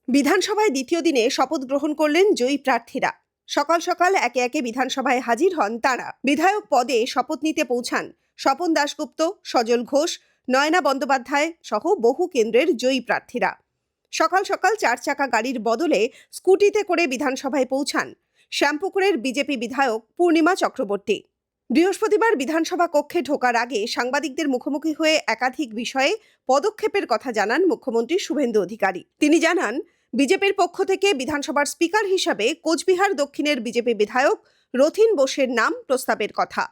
বিধানসভায় দ্বিতীয় দিনে শপথ গ্রহণ করলেন জয়ী প্রার্থীরা। সকাল সকাল একে একে বিধানসভায় হাজির হন তারা। বিধায়ক পদে শপথ নিতে পৌঁছান স্বপন দাশগুপ্ত, সজল ঘোষ, নয়না বন্দ্যোপাধ্যায় সহ বহু কেন্দ্রের জয়ী প্রার্থীরা। সকাল সকাল 4 চাকা গাড়ির বদলে স্কুটিতে করে বিধানসভায় পৌঁছান শ্যামপুকুরের বিজেপি বিধায়ক পূর্ণিমা চক্রবর্তী। বৃহস্পতিবার বিধানসভা কক্ষে ঢোকার আগে সাংবাদিকদের মুখোমুখি হয়ে একাধিক বিষয়ে পদক্ষেপের কথা জানান মুখ্যমন্ত্রী শুভেন্দু অধিকারী। তিনি জানান, বিজেপির পক্ষ থেকে বিধানসভার স্পিকার হিসাবে কোচবিহার দক্ষিণের বিজেপি বিধায়ক রথিন বোসের নাম প্রস্তাবের কথা।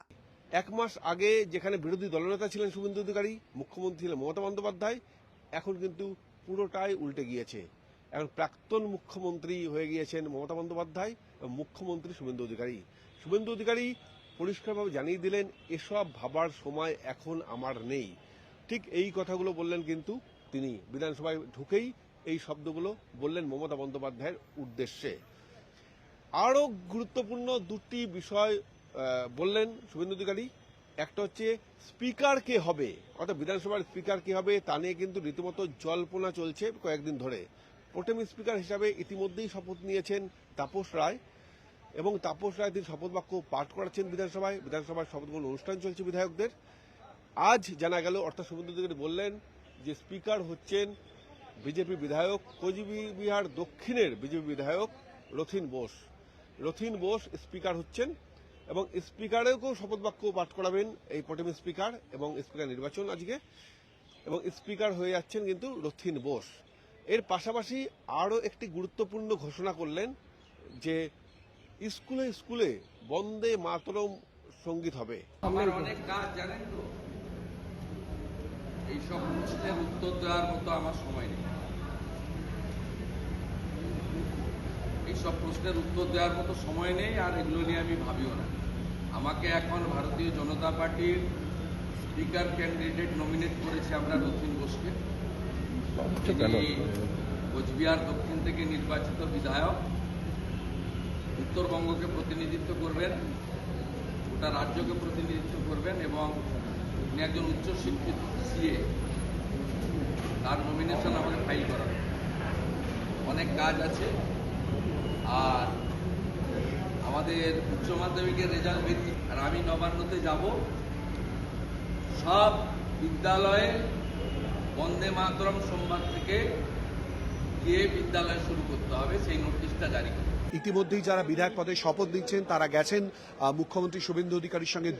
এক মাস আগে যেখানে বিরোধী দলনেতা ছিলেন শুভেন্দু অধিকারী, মুখ্যমন্ত্রী ছিলেন মমতা বন্দ্যোপাধ্যায়, এখন কিন্তু পুরোটাই উল্টে গিয়েছে। এখন প্রাক্তন মুখ্যমন্ত্রী হয়ে গিয়েছেন মমতা বন্দ্যোপাধ্যায় এবং মুখ্যমন্ত্রী শুভেন্দু অধিকারী। শুভেন্দু অধিকারী পরিষ্কারভাবে জানিয়ে দিলেন, এসব ভাবার সময় এখন আমার নেই। ঠিক এই কথাগুলো বললেন কিন্তু তিনি বিধানসভায় ঢুকেই এই শব্দগুলো বললেন মমতা বন্দ্যোপাধ্যায়ের উদ্দেশ্যে। আরও গুরুত্বপূর্ণ দুটি বিষয় বললেন শুভেন্দু অধিকারী। একটা হচ্ছে স্পিকার কে হবে, অর্থাৎ বিধানসভার স্পিকার কে হবে তা নিয়ে কিন্তু রীতিমতো জল্পনা চলছে কয়েকদিন ধরে। প্রোটেম স্পিকার হিসাবে ইতিমধ্যেই শপথ নিয়েছেন তাপস রায়, এবং তাপস রায় তিনি শপথ বাক্য পাঠ করাচ্ছেন বিধানসভার শপথ গ্রহণ অনুষ্ঠান চলছে বিধায়কদের। আজ জানা গেল, অর্থাৎ শুভেন্দু অধিকারী বললেন যে স্পিকার হচ্ছেন বিজেপি বিধায়ক, কোচবিহার দক্ষিণের বিজেপি বিধায়ক রথিন বোস। রথিন বোস স্পিকার হচ্ছেন এবং স্পিকারেও শপথ বাক্য পাঠ করাবেন এই প্রোটেম স্পিকার, এবং স্পিকার নির্বাচন আজকে, এবং স্পিকার হয়ে যাচ্ছেন কিন্তু রথিন বোস। এর পাশাপাশি আরও একটি গুরুত্বপূর্ণ ঘোষণা করলেন যে স্কুলে স্কুলে বন্দে মাতরম সঙ্গীত হবে। আমার অনেক কাজ জানেন তো, এইসব প্রশ্নের উত্তর দেওয়ার মতো আমার সময় নেই। এইসব প্রশ্নের উত্তর দেওয়ার মতো সময় নেই, আর এগুলো নিয়ে আমি ভাবিও না। আমাকে এখন ভারতীয় জনতা পার্টির স্পিকার ক্যান্ডিডেট নমিনেট করেছে আমরা রথিন বোসকে। তিনি কোচবিহার দক্ষিণ থেকে নির্বাচিত বিধায়ক, উত্তরবঙ্গকে প্রতিনিধিত্ব করবেন, গোটা রাজ্যকে প্রতিনিধিত্ব করবেন, এবং উনি একজন উচ্চশিক্ষিত সিএ। তার নমিনেশন আমাকে ফাইল করা হবে। অনেক কাজ আছে, আর আমাদের উচ্চ মাধ্যমিকের রেজাল্ট বেরিয়ে, আর আমি নবান্নতে যাব। সব বিদ্যালয়ে বন্দে মাতরম সোমবার থেকে গিয়ে বিদ্যালয় শুরু করতে হবে, সেই নোটিশটা জারি করবে। ইতিমধ্যেই যারা বিধায়ক পদে শপথ নিচ্ছেন তারা গেছেন মুখ্যমন্ত্রী শুভেন্দু অধিকারীর সঙ্গে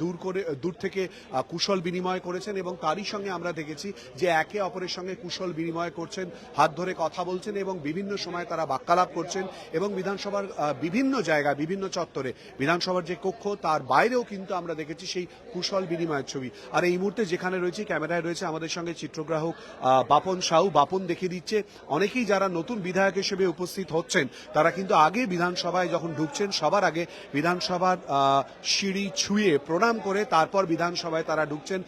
দূর থেকে কুশল বিনিময় করেছেন, এবং তারই সঙ্গে আমরা দেখেছি যে একে অপরের সঙ্গে কুশল বিনিময় করছেন, হাত ধরে কথা বলছেন, এবং বিভিন্ন সময় তারা বাক্যালাপ করছেন, এবং বিধানসভার বিভিন্ন জায়গায় বিভিন্ন চত্বরে বিধানসভার যে কক্ষ তার বাইরেও কিন্তু আমরা দেখেছি সেই কুশল বিনিময়ের ছবি। আর এই মুহূর্তে যেখানে রয়েছে, ক্যামেরায় রয়েছে আমাদের সঙ্গে চিত্রগ্রাহক বাপন সাউ। বাপন দেখিয়ে দিচ্ছে অনেকেই যারা নতুন বিধায়ক হিসেবে উপস্থিত হচ্ছেন তারা কিন্তু আগে বিধানসভায় যখন ঢুকছেন সবার আগে বিধানসভার সিঁড়ি ছুঁয়ে প্রণাম করে তারপর বিধানসভায় তারা ঢুকছেন।